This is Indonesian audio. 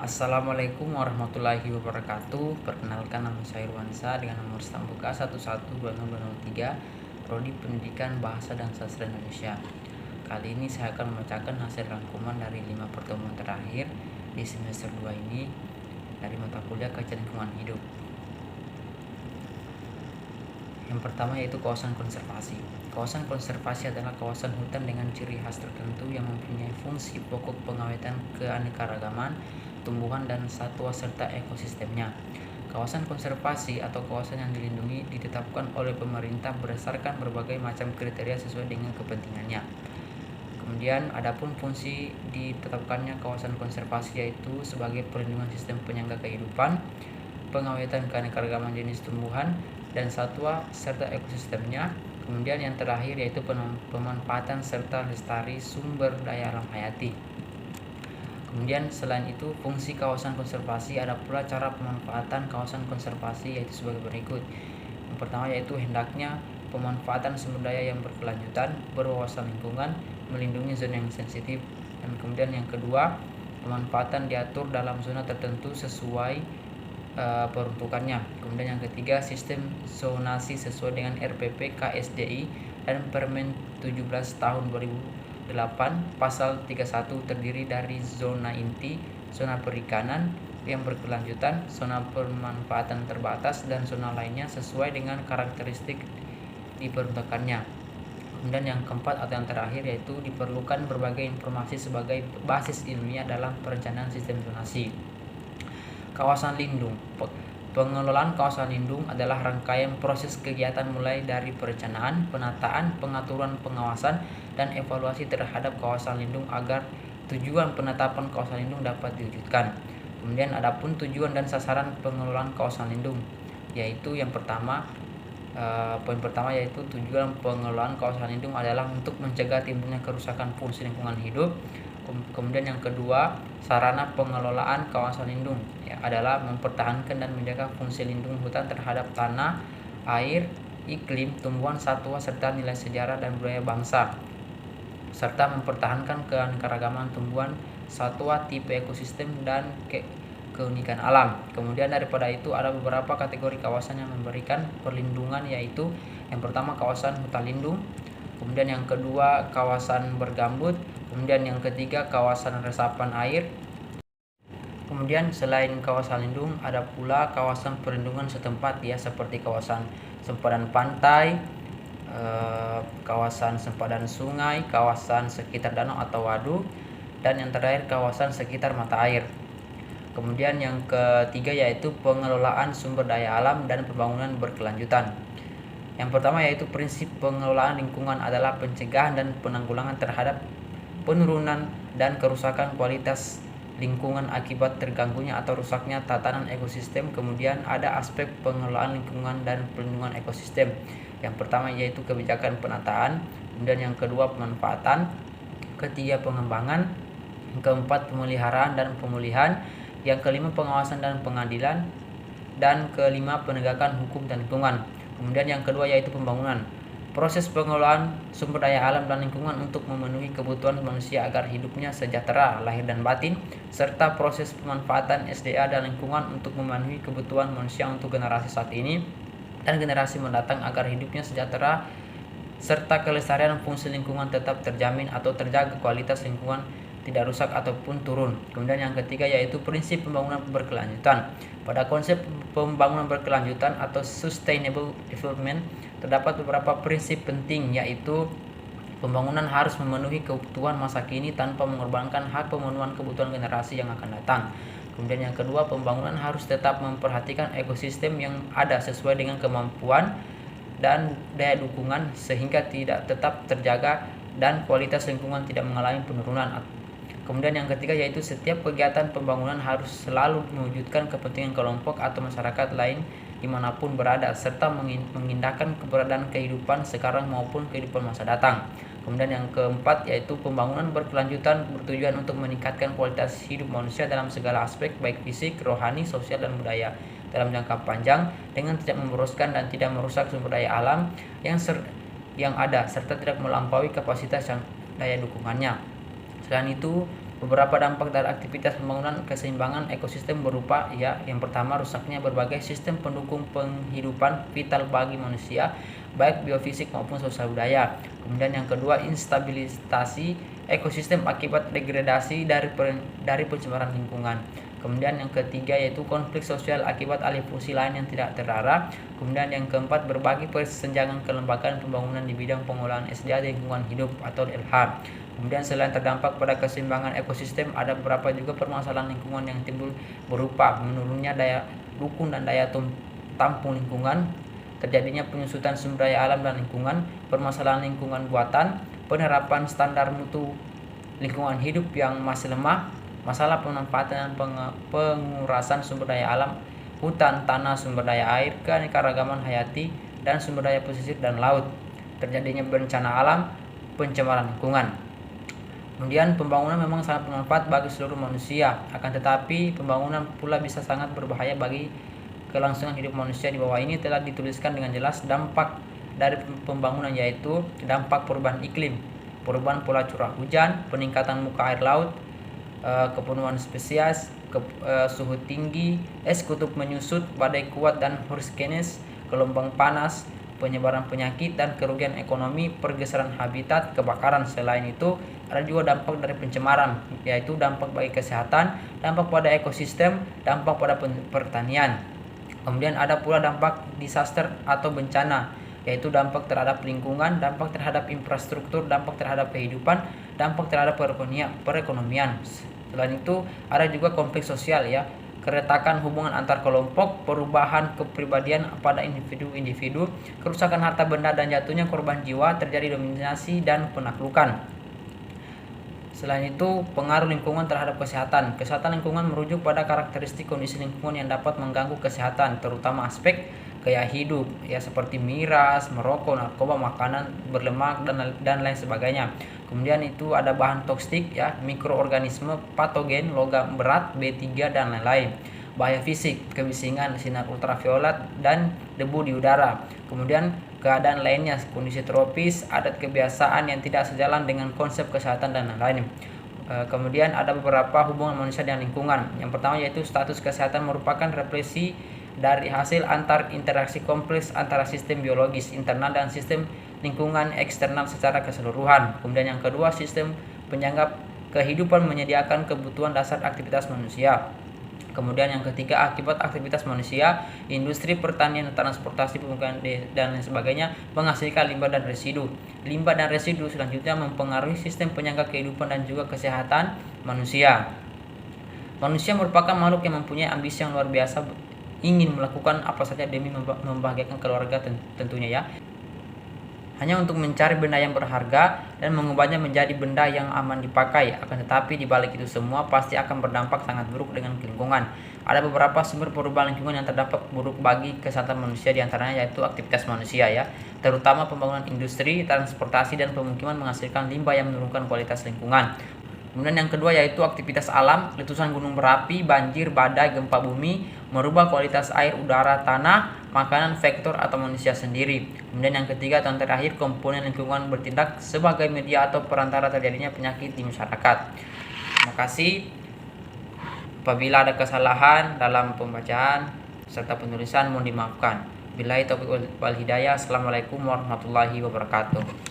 Assalamualaikum warahmatullahi wabarakatuh. Perkenalkan, nama saya Irwansa dengan nomor stam BK 112003, Prodi Pendidikan Bahasa dan Sastra Indonesia. Kali ini saya akan membacakan hasil rangkuman dari 5 pertemuan terakhir di semester 2 ini dari mata kuliah Kajian Lingkungan Hidup. Yang pertama yaitu kawasan konservasi. Kawasan konservasi adalah kawasan hutan dengan ciri khas tertentu yang mempunyai fungsi pokok pengawetan keanekaragaman, tumbuhan dan satwa serta ekosistemnya. Kawasan konservasi atau kawasan yang dilindungi ditetapkan oleh pemerintah berdasarkan berbagai macam kriteria sesuai dengan kepentingannya. Kemudian adapun fungsi ditetapkannya kawasan konservasi yaitu sebagai perlindungan sistem penyangga kehidupan, pengawetan keanekaragaman jenis tumbuhan dan satwa serta ekosistemnya. Kemudian yang terakhir yaitu pemanfaatan serta lestari sumber daya alam hayati. Kemudian selain itu fungsi kawasan konservasi ada pula cara pemanfaatan kawasan konservasi yaitu sebagai berikut. Yang pertama yaitu hendaknya pemanfaatan sumber daya yang berkelanjutan, berwawasan lingkungan, melindungi zona yang sensitif. Dan kemudian yang kedua, pemanfaatan diatur dalam zona tertentu sesuai peruntukannya. Kemudian yang ketiga, sistem zonasi sesuai dengan RPP KSDI dan Permen 17 tahun 2008 pasal 31 terdiri dari zona inti, zona perikanan yang berkelanjutan, zona pemanfaatan terbatas dan zona lainnya sesuai dengan karakteristik diperuntukkannya. Kemudian yang keempat atau yang terakhir yaitu diperlukan berbagai informasi sebagai basis ilmiah dalam perencanaan sistem zonasi. Kawasan lindung. Pengelolaan kawasan lindung adalah rangkaian proses kegiatan mulai dari perencanaan, penataan, pengaturan, pengawasan, dan evaluasi terhadap kawasan lindung agar tujuan penetapan kawasan lindung dapat diwujudkan. Kemudian adapun tujuan dan sasaran pengelolaan kawasan lindung, yaitu yang pertama, poin pertama yaitu tujuan pengelolaan kawasan lindung adalah untuk mencegah timbulnya kerusakan fungsi lingkungan hidup. Kemudian yang kedua, sarana pengelolaan kawasan lindung adalah mempertahankan dan menjaga fungsi lindung hutan terhadap tanah, air, iklim, tumbuhan, satwa, serta nilai sejarah dan budaya bangsa, serta mempertahankan keanekaragaman tumbuhan, satwa, tipe ekosistem, dan keunikan alam. Kemudian daripada itu ada beberapa kategori kawasan yang memberikan perlindungan, yaitu yang pertama kawasan hutan lindung, kemudian yang kedua kawasan bergambut, kemudian yang ketiga kawasan resapan air. Kemudian selain kawasan lindung ada pula kawasan perlindungan setempat seperti kawasan sempadan pantai, kawasan sempadan sungai, kawasan sekitar danau atau waduk, dan yang terakhir kawasan sekitar mata air. Kemudian yang ketiga yaitu pengelolaan sumber daya alam dan pembangunan berkelanjutan. Yang pertama yaitu prinsip pengelolaan lingkungan adalah pencegahan dan penanggulangan terhadap penurunan dan kerusakan kualitas lingkungan akibat terganggunya atau rusaknya tatanan ekosistem. Kemudian ada aspek pengelolaan lingkungan dan pelindungan ekosistem. Yang pertama yaitu kebijakan penataan, kemudian yang kedua pemanfaatan, ketiga pengembangan, keempat pemeliharaan dan pemulihan, yang kelima pengawasan dan pengadilan, dan kelima penegakan hukum dan lingkungan. Kemudian yang kedua yaitu pembangunan. Proses pengelolaan sumber daya alam dan lingkungan untuk memenuhi kebutuhan manusia agar hidupnya sejahtera lahir dan batin, serta proses pemanfaatan SDA dan lingkungan untuk memenuhi kebutuhan manusia untuk generasi saat ini dan generasi mendatang agar hidupnya sejahtera serta kelestarian fungsi lingkungan tetap terjamin atau terjaga kualitas lingkungan tidak rusak ataupun turun. Kemudian yang ketiga yaitu prinsip pembangunan berkelanjutan. Pada konsep pembangunan berkelanjutan atau sustainable development terdapat beberapa prinsip penting, yaitu pembangunan harus memenuhi kebutuhan masa kini tanpa mengorbankan hak pemenuhan kebutuhan generasi yang akan datang. Kemudian yang kedua, pembangunan harus tetap memperhatikan ekosistem yang ada sesuai dengan kemampuan dan daya dukungan sehingga tidak tetap terjaga dan kualitas lingkungan tidak mengalami penurunan. Kemudian yang ketiga yaitu setiap kegiatan pembangunan harus selalu mewujudkan kepentingan kelompok atau masyarakat lain dimanapun berada, serta mengindahkan keberadaan kehidupan sekarang maupun kehidupan masa datang. Kemudian yang keempat yaitu pembangunan berkelanjutan bertujuan untuk meningkatkan kualitas hidup manusia dalam segala aspek baik fisik, rohani, sosial, dan budaya dalam jangka panjang dengan tidak memboroskan dan tidak merusak sumber daya alam yang ada serta tidak melampaui kapasitas yang daya dukungannya. Selain itu, Beberapa dampak dari aktivitas pembangunan keseimbangan ekosistem berupa yang pertama rusaknya berbagai sistem pendukung penghidupan vital bagi manusia, baik biofisik maupun sosial budaya. Kemudian yang kedua, instabilitas ekosistem akibat degradasi dari pencemaran lingkungan. Kemudian yang ketiga yaitu konflik sosial akibat alih fungsi lain yang tidak terarah. Kemudian yang keempat, berbagai persenjangan kelembagaan pembangunan di bidang pengolahan SDA lingkungan hidup atau LH. Kemudian selain terdampak pada keseimbangan ekosistem, ada beberapa juga permasalahan lingkungan yang timbul berupa menurunnya daya dukung dan daya tampung lingkungan, terjadinya penyusutan sumber daya alam dan lingkungan, permasalahan lingkungan buatan, penerapan standar mutu lingkungan hidup yang masih lemah, masalah pemanfaatan dan pengurasan sumber daya alam, hutan, tanah, sumber daya air, keanekaragaman hayati, dan sumber daya pesisir dan laut, terjadinya bencana alam, pencemaran lingkungan. Kemudian pembangunan memang sangat bermanfaat bagi seluruh manusia, akan tetapi pembangunan pula bisa sangat berbahaya bagi kelangsungan hidup manusia. Di bawah ini telah dituliskan dengan jelas dampak dari pembangunan, yaitu dampak perubahan iklim, perubahan pola curah hujan, peningkatan muka air laut, kepenuhan spesies, suhu tinggi, es kutub menyusut, badai kuat dan hurricanes, gelombang panas, penyebaran penyakit dan kerugian ekonomi, pergeseran habitat, kebakaran. Selain itu, ada juga dampak dari pencemaran, yaitu dampak bagi kesehatan, dampak pada ekosistem, dampak pada pertanian. Kemudian ada pula dampak disaster atau bencana, yaitu dampak terhadap lingkungan, dampak terhadap infrastruktur, dampak terhadap kehidupan, dampak terhadap perekonomian. Selain itu, ada juga konflik sosial keretakan hubungan antar kelompok, perubahan kepribadian pada individu-individu, kerusakan harta benda dan jatuhnya korban jiwa, terjadi dominasi dan penaklukan. Selain itu, pengaruh lingkungan terhadap kesehatan. Kesehatan lingkungan merujuk pada karakteristik kondisi lingkungan yang dapat mengganggu kesehatan, terutama aspek gaya hidup seperti miras, merokok, narkoba, makanan berlemak dan lain sebagainya. Kemudian itu ada bahan toksik mikroorganisme patogen, logam berat, B3 dan lain-lain. Bahaya fisik, kebisingan, sinar ultraviolet dan debu di udara. Kemudian keadaan lainnya, kondisi tropis, adat kebiasaan yang tidak sejalan dengan konsep kesehatan dan lain-lain. Kemudian ada beberapa hubungan manusia dengan lingkungan. Yang pertama yaitu status kesehatan merupakan refleksi dari hasil antar interaksi kompleks antara sistem biologis internal dan sistem lingkungan eksternal secara keseluruhan. Kemudian yang kedua, sistem penyangga kehidupan menyediakan kebutuhan dasar aktivitas manusia. Kemudian yang ketiga, akibat aktivitas manusia, industri pertanian, transportasi, pemukiman dan lain sebagainya menghasilkan limbah dan residu. Limbah dan residu selanjutnya mempengaruhi sistem penyangga kehidupan dan juga kesehatan manusia. Manusia merupakan makhluk yang mempunyai ambisi yang luar biasa, ingin melakukan apa saja demi membahagiakan keluarga tentunya hanya untuk mencari benda yang berharga dan mengubahnya menjadi benda yang aman dipakai. Akan tetapi di balik itu semua pasti akan berdampak sangat buruk dengan lingkungan. Ada beberapa sumber perubahan lingkungan yang terdampak buruk bagi kesehatan manusia, diantaranya yaitu aktivitas manusia terutama pembangunan industri, transportasi dan pemukiman menghasilkan limbah yang menurunkan kualitas lingkungan. Kemudian yang kedua yaitu aktivitas alam, letusan gunung berapi, banjir, badai, gempa bumi, merubah kualitas air, udara, tanah, makanan, vektor atau manusia sendiri. Kemudian yang ketiga dan terakhir, komponen lingkungan bertindak sebagai media atau perantara terjadinya penyakit di masyarakat. Terima kasih. Apabila ada kesalahan dalam pembacaan serta penulisan mohon dimaafkan. Billahi taufiq wal hidayah. Assalamualaikum warahmatullahi wabarakatuh.